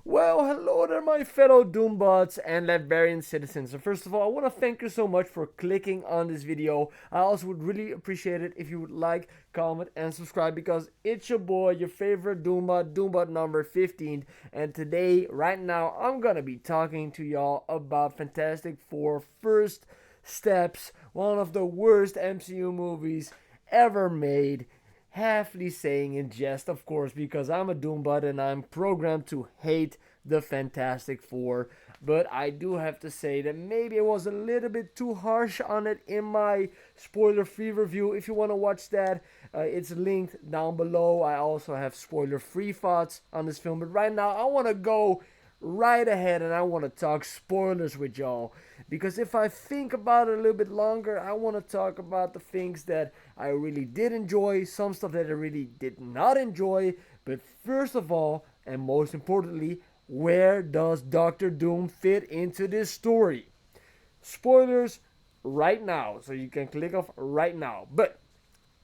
Well, hello there, my fellow Doombots and Laverian citizens. So first of all, I want to thank you so much for clicking on this video. I also would really appreciate it if you would like, comment, and subscribe because it's your boy, your favorite Doombot, Doombot number 15. And today, right now, I'm going to be talking to y'all about Fantastic Four First Steps, one of the worst MCU movies ever made. Halfly saying in jest, of course, because I'm a Doombot and I'm programmed to hate the Fantastic Four. But I do have to say that maybe I was a little bit too harsh on it in my spoiler free review. If you want to watch that, it's linked down below. I also have spoiler free thoughts on this film. But right now, I want to go right ahead and I want to talk spoilers with y'all. Because if I think about it a little bit longer, I want to talk about the things that I really did enjoy, some stuff that I really did not enjoy. But first of all, and most importantly, where does Doctor Doom fit into this story? Spoilers right now, so you can click off right now. But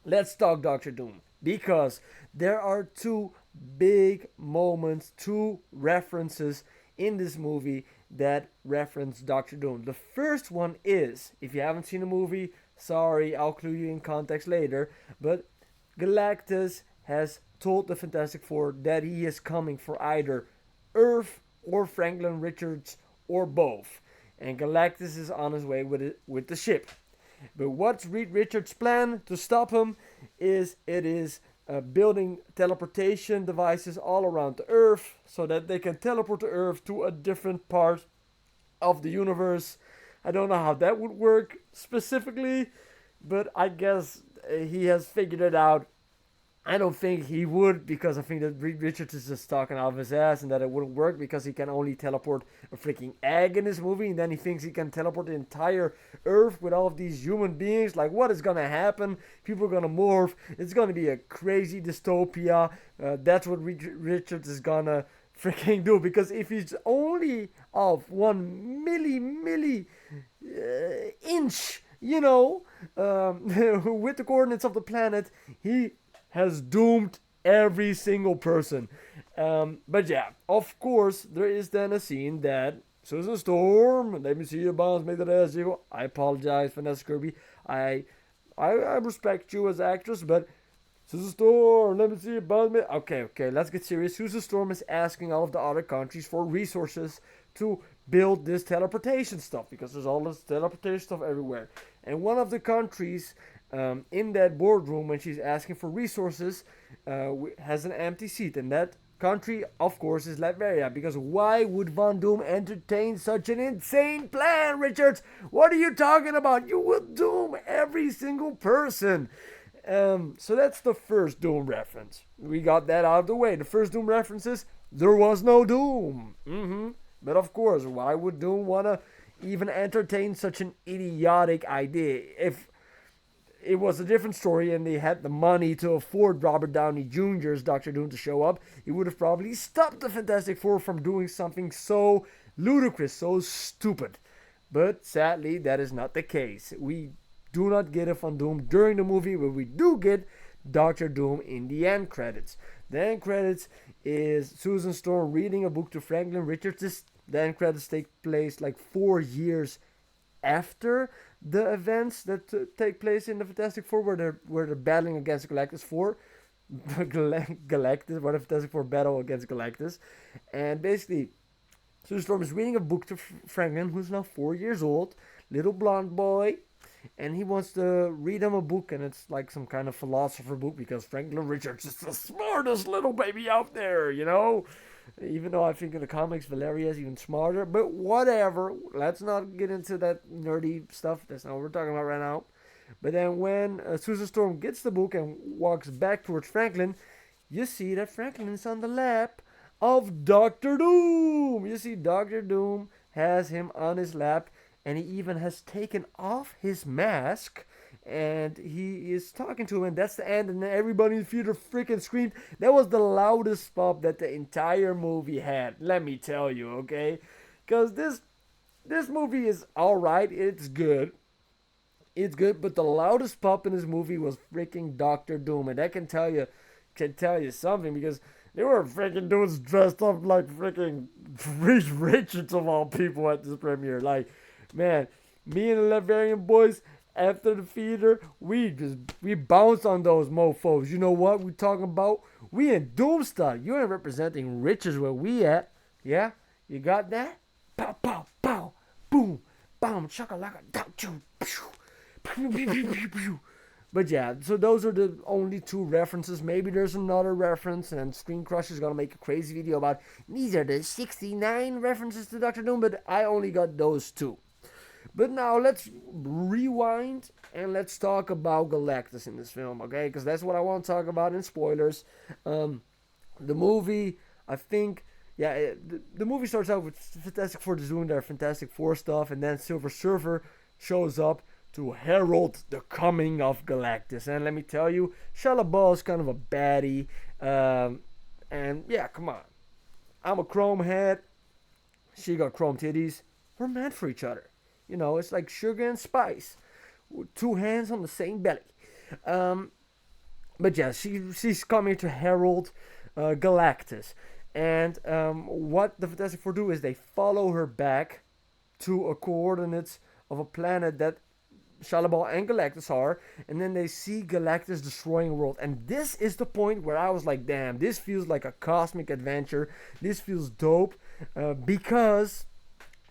let's talk Doctor Doom because there are two big moments, two references in this movie that reference Doctor Doom. The first one is, if you haven't seen the movie, sorry, I'll clue you in context later, but Galactus has told the Fantastic Four that he is coming for either Earth or Franklin Richards or both. And Galactus is on his way with the ship. But what's Reed Richards' plan to stop him is building teleportation devices all around the Earth so that they can teleport the Earth to a different part of the universe. I don't know how that would work specifically, but I guess he has figured it out. I don't think he would because I think that Reed Richards is just talking out of his ass and that it wouldn't work because he can only teleport a freaking egg in this movie and then he thinks he can teleport the entire Earth with all of these human beings. Like, what is gonna happen? People are gonna morph. It's gonna be a crazy dystopia. That's what Reed Richards is gonna freaking do because if he's only of 1 milli inch, with the coordinates of the planet, he has doomed every single person. But yeah, of course, there is then a scene that Susan Storm, let me see your bombs, make that ass jiggle. I apologize, Vanessa Kirby. I respect you as actress, but Susan Storm, let me see your bombs. Okay, let's get serious. Susan Storm is asking all of the other countries for resources to build this teleportation stuff because there's all this teleportation stuff everywhere. And one of the countries in that boardroom when she's asking for resources has an empty seat, and that country, of course, is Latveria. Because why would Von Doom entertain such an insane plan, Richards? What are you talking about? You will doom every single person. So that's the first Doom reference. We got that out of the way. The first Doom reference is there was no Doom. But of course, why would Doom want to even entertain such an idiotic idea? If it was a different story and they had the money to afford Robert Downey Jr.'s Doctor Doom to show up, he would have probably stopped the Fantastic Four from doing something so ludicrous, so stupid. But sadly, that is not the case. We do not get a Von Doom during the movie, but we do get Doctor Doom in the end credits. The end credits is Susan Storm reading a book to Franklin Richards. The end credits take place like 4 years after the events that take place in the Fantastic Four, where they're battling against Galactus 4, Galactus, where the Fantastic Four battle against Galactus, and basically, Sue Storm is reading a book to Franklin, who's now 4 years old, little blonde boy, and he wants to read him a book, and it's like some kind of philosopher book because Franklin Richards is the smartest little baby out there, Even though I think in the comics Valeria is even smarter, but whatever. Let's not get into that nerdy stuff. That's not what we're talking about right now. But then when Susan Storm gets the book and walks back towards Franklin, you see that Franklin is on the lap of Doctor Doom. You see Doctor Doom has him on his lap, and he even has taken off his mask and he is talking to him, and that's the end, and then everybody in the theater freaking screamed. That was the loudest pop that the entire movie had, let me tell you, okay? Because this movie is alright, it's good, but the loudest pop in this movie was freaking Doctor Doom, and that can tell you something, because They were freaking dudes dressed up like freaking Reed Richards of all people at this premiere. Like, man, me and the Laverian boys after the theater, we bounced on those mofos. You know what we talking about? We in Doomstar. You ain't representing Richards where we at. Yeah, you got that? Pow pow pow, boom, bam, chakalaka, dow, choo, pew, pew, pew, pew, pew, pew. But yeah, so those are the only two references. Maybe there's another reference, and Screen Crush is gonna make a crazy video about these are the 69 references to Doctor Doom, but I only got those two. But now let's rewind and let's talk about Galactus in this film, okay? Because that's what I want to talk about in spoilers. The movie, I think, yeah, the movie starts out with Fantastic Four just doing their Fantastic Four stuff, and then Silver Surfer shows up to herald the coming of Galactus. And let me tell you, Shia LaBeouf is kind of a baddie. And yeah, come on. I'm a chrome head. She got chrome titties. We're meant for each other. You know, it's like sugar and spice. With two hands on the same belly. But yeah, she's coming to herald Galactus. And what the Fantastic Four do is they follow her back to a coordinates of a planet that Shia LaBeouf and Galactus are, and then they see Galactus destroying a world. And this is the point where I was like, damn, this feels like a cosmic adventure. This feels dope because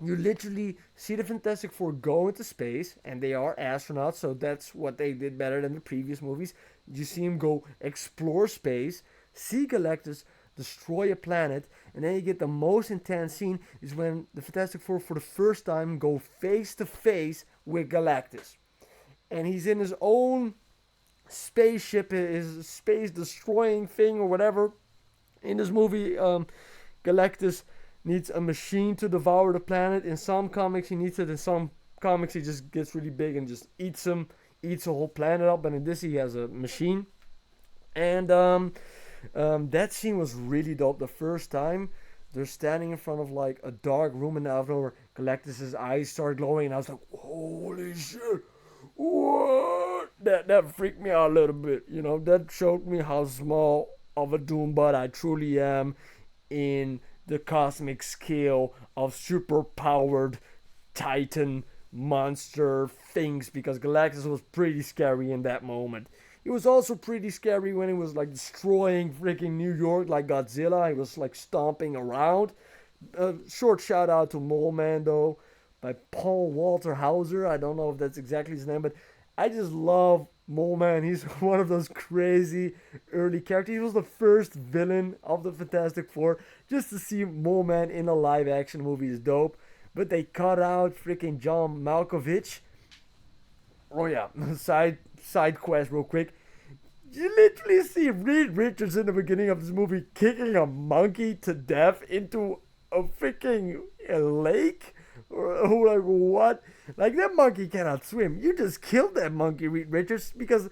you literally see the Fantastic Four go into space, and they are astronauts, so that's what they did better than the previous movies. You see them go explore space, see Galactus destroy a planet, and then you get the most intense scene is when the Fantastic Four for the first time go face to face with Galactus. And he's in his own spaceship, his space destroying thing or whatever. In this movie, Galactus needs a machine to devour the planet. In some comics he needs it, in some comics he just gets really big and just eats the whole planet up, and in this he has a machine. And that scene was really dope. The first time they're standing in front of like a dark room, and out of nowhere Galactus's eyes start glowing, and I was like, holy shit, what? That freaked me out a little bit, you know. That showed me how small of a Doombot I truly am in the cosmic scale of super powered Titan monster things, because Galactus was pretty scary in that moment. It was also pretty scary when he was like destroying freaking New York like Godzilla. He was like stomping around. Short shout out to Mole Man though, by Paul Walter Hauser. I don't know if that's exactly his name, but I just love Mole Man. He's one of those crazy early characters. He was the first villain of the Fantastic Four. Just to see Mole Man in a live action movie is dope. But they cut out freaking John Malkovich. Oh yeah, side quest real quick. You literally see Reed Richards in the beginning of this movie kicking a monkey to death into a freaking lake? Or like what? Like that monkey cannot swim. You just killed that monkey, Reed Richards, because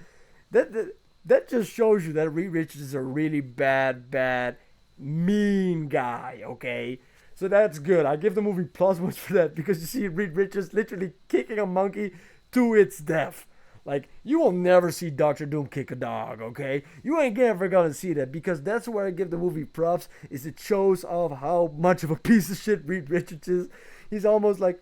that just shows you that Reed Richards is a really bad, mean guy, okay? So that's good. I give the movie plus points for that, because you see Reed Richards literally kicking a monkey to its death. Like, you will never see Doctor Doom kick a dog, okay? You ain't ever gonna see that, because that's where I give the movie props, is it shows off how much of a piece of shit Reed Richards is. He's almost like,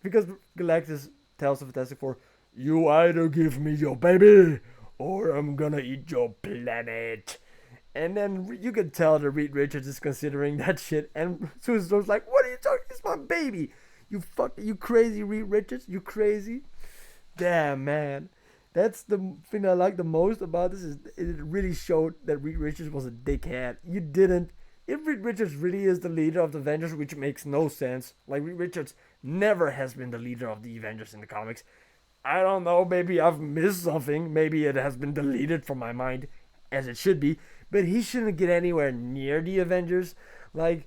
because Galactus tells the Fantastic Four, you either give me your baby, or I'm gonna eat your planet. And then you can tell that Reed Richards is considering that shit, and Susan's like, what are you talking, it's my baby. You crazy Reed Richards, you crazy. Damn, man. That's the thing I like the most about this, is it really showed that Reed Richards was a dickhead. If Reed Richards really is the leader of the Avengers, which makes no sense, like Reed Richards never has been the leader of the Avengers in the comics. I don't know, maybe I've missed something, maybe it has been deleted from my mind, as it should be, but he shouldn't get anywhere near the Avengers. Like,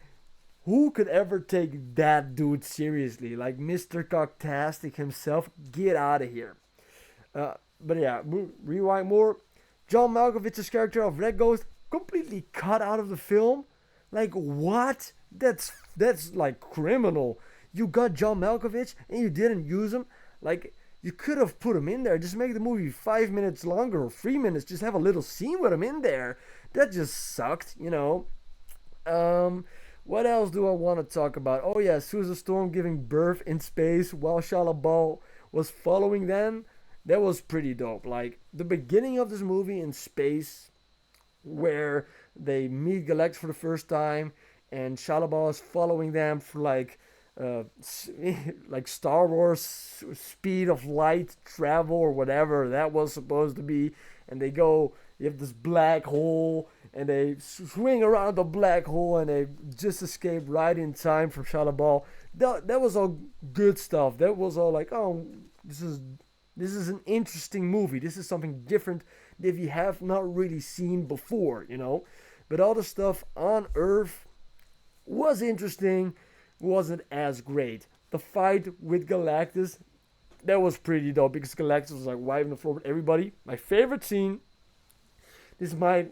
who could ever take that dude seriously? Like Mr. Cocktastic himself, get out of here. But yeah, rewind more. John Malkovich's character of Red Ghost completely cut out of the film. Like, what? That's like criminal. You got John Malkovich and you didn't use him. Like, you could have put him in there. Just make the movie 5 minutes longer or 3 minutes. Just have a little scene with him in there. That just sucked, you know. Um, what else do I want to talk about? Oh yeah, Susan Storm giving birth in space while Shalabal was following them. That was pretty dope. Like the beginning of this movie in space, where they meet Galactus for the first time, and Shalabal is following them for uh, like Star Wars speed of light travel or whatever that was supposed to be, and they go. You have this black hole, and they swing around the black hole, and they just escape right in time for Shalabal. That was all good stuff. That was all like, oh, this is this is an interesting movie. This is something different that we have not really seen before, you know. But all the stuff on Earth was interesting, wasn't as great. The fight with Galactus, that was pretty dope because Galactus was like wiping the floor with everybody. My favorite scene. This might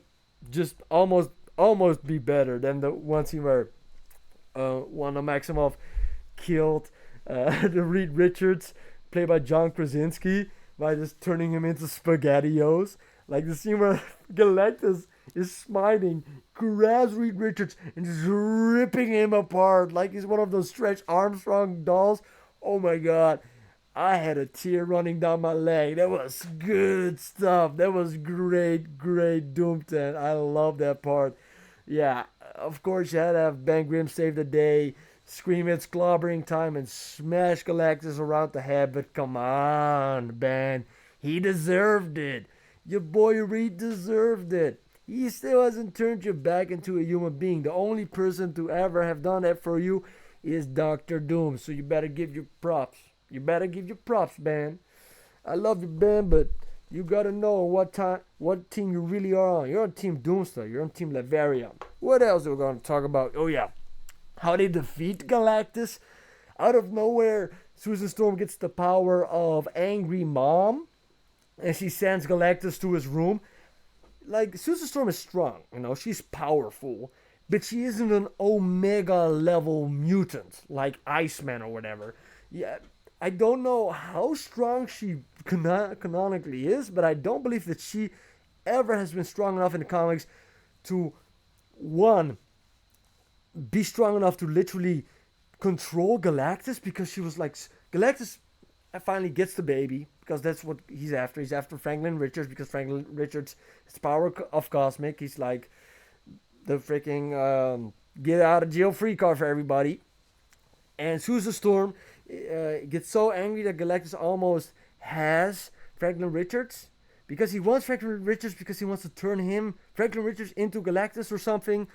just almost be better than the one scene where Wanda Maximoff killed the Reed Richards, played by John Krasinski, by just turning him into SpaghettiOs. Like the scene where Galactus is smiling, grabs Reed Richards, and just ripping him apart like he's one of those Stretch Armstrong dolls. Oh my god. I had a tear running down my leg. That was good stuff. That was great Doomton. I love that part. Yeah, of course you had to have Ben Grimm save the day, scream it's clobbering time, and smash Galactus around the head. But come on, Ben, he deserved it. Your boy Reed deserved it. He still hasn't turned you back into a human being. The only person to ever have done that for you is Doctor Doom. So you better give your props. You better give your props, Ben. I love you, Ben, but you gotta know what team you really are on. You're on Team Doomsday. You're on Team Latveria. What else are we gonna talk about? Oh yeah, how they defeat Galactus out of nowhere. Susan Storm gets the power of Angry Mom, and she sends Galactus to his room. Like Susan Storm is strong, you know, she's powerful, but she isn't an Omega level mutant like Iceman or whatever. Yeah, I don't know how strong she canonically is, but I don't believe that she ever has been strong enough in the comics to, one, be strong enough to literally control Galactus, because she was like, Galactus finally gets the baby because that's what he's after. He's after Franklin Richards because Franklin Richards is power of cosmic. He's like the freaking get out of jail free card for everybody. And Susan Storm gets so angry that Galactus almost has Franklin Richards because he wants Franklin Richards because he wants to turn him, Franklin Richards, into Galactus or something.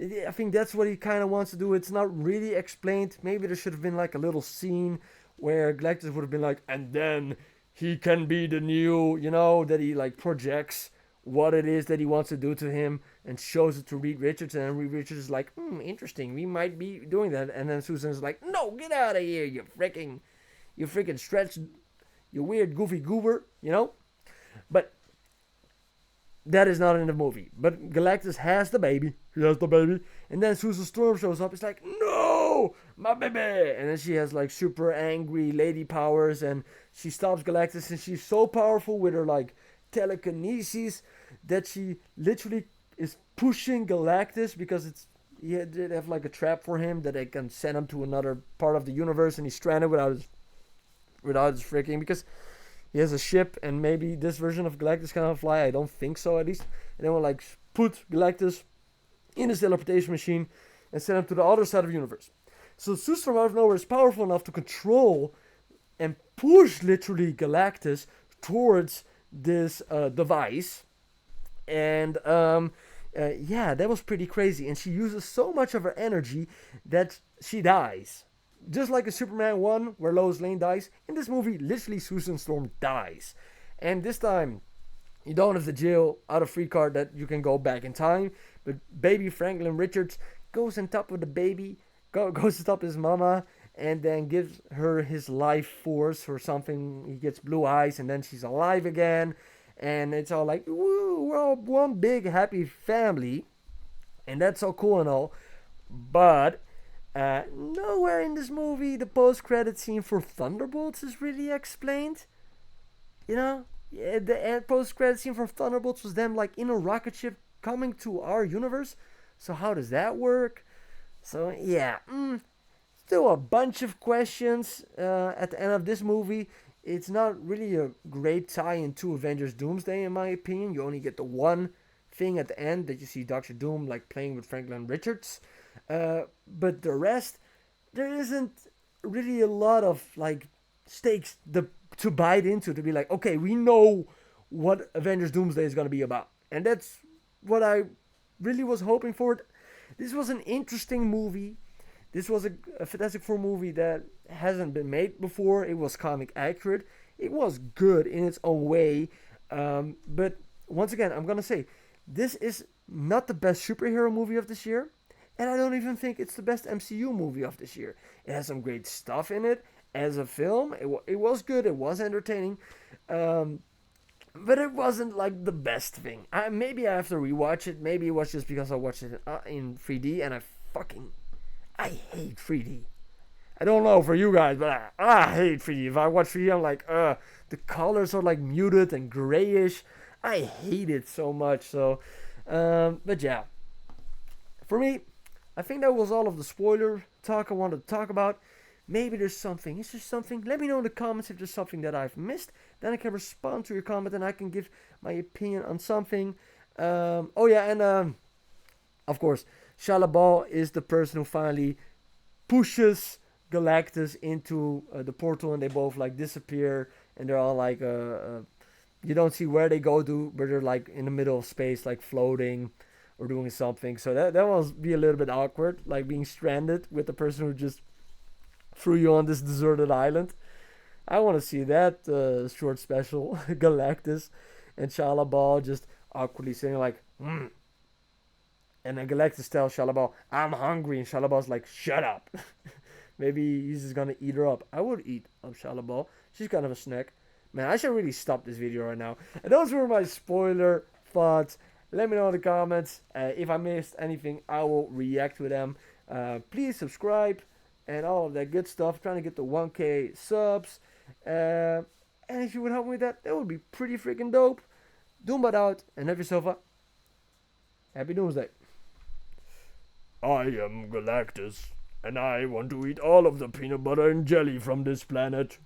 I think that's what he kind of wants to do. It's not really explained. Maybe there should have been like a little scene where Galactus would have been like, and then he can be the new, you know, that he like projects what it is that he wants to do to him and shows it to Reed Richards, and then Reed Richards is like, interesting, we might be doing that. And then Susan's like, no, get out of here, you freaking stretch, you weird goofy goober, you know? But that is not in the movie. But Galactus has the baby. He has the baby. And then Susan Storm shows up. It's like, no, my baby. And then she has like super angry lady powers, and she stops Galactus, and she's so powerful with her like telekinesis that she literally is pushing Galactus, because he did have like a trap for him that they can send him to another part of the universe, and he's stranded without his freaking, because he has a ship, and maybe this version of Galactus cannot fly. I don't think so, at least. And then we'll like put Galactus in his teleportation machine and send him to the other side of the universe. So Zeus from out of nowhere is powerful enough to control and push literally Galactus towards this device. And yeah, that was pretty crazy. And she uses so much of her energy that she dies. Just like in Superman 1, where Lois Lane dies, in this movie, literally Susan Storm dies. And this time, you don't have the jail out of free card that you can go back in time. But baby Franklin Richards goes on top of the baby, goes on top of his mama, and then gives her his life force or something. He gets blue eyes, and then she's alive again. And it's all like, woo, we're all one big happy family. And that's so cool and all. But nowhere in this movie the post-credit scene for Thunderbolts is really explained. You know, the post-credit scene for Thunderbolts was them like in a rocket ship coming to our universe. So how does that work? So yeah, still a bunch of questions at the end of this movie. It's not really a great tie into Avengers Doomsday, in my opinion. You only get the one thing at the end that you see Doctor Doom like playing with Franklin Richards. But the rest, there isn't really a lot of like stakes to bite into to be like, okay, we know what Avengers Doomsday is going to be about. And that's what I really was hoping for. This was an interesting movie. This was a Fantastic Four movie that hasn't been made before. It was comic accurate. It was good in its own way. But once again, I'm going to say this is not the best superhero movie of this year. And I don't even think it's the best MCU movie of this year. It has some great stuff in it. As a film, it was good. It was entertaining. But it wasn't like the best thing. Maybe I have to rewatch it. Maybe it was just because I watched it in 3D and I hate 3D. I don't know for you guys, but I hate 3D. If I watch 3D, I'm like, the colors are like muted and grayish. I hate it so much. So, but yeah, for me, I think that was all of the spoiler talk I wanted to talk about. Maybe there's something. Is there something? Let me know in the comments if there's something that I've missed. Then I can respond to your comment and I can give my opinion on something. Oh yeah, and of course, Shalabal is the person who finally pushes Galactus into the portal, and they both like disappear, and they're all like, you don't see where they go to, but they're like in the middle of space, like floating or doing something. So that must be a little bit awkward, like being stranded with the person who just threw you on this deserted island. I want to see that short special. Galactus and Shalabal just awkwardly saying like, hmm. And then Galactus tells Shalabal, I'm hungry. And Shalabal's like, shut up. Maybe he's just going to eat her up. I would eat up Shalabal. She's kind of a snack. Man, I should really stop this video right now. And those were my spoiler thoughts. Let me know in the comments. If I missed anything, I will react to them. Please subscribe and all of that good stuff. Trying to get the 1K subs. And if you would help me with that, that would be pretty freaking dope. Doombot out and have yourself a happy Doomsday. I am Galactus, and I want to eat all of the peanut butter and jelly from this planet.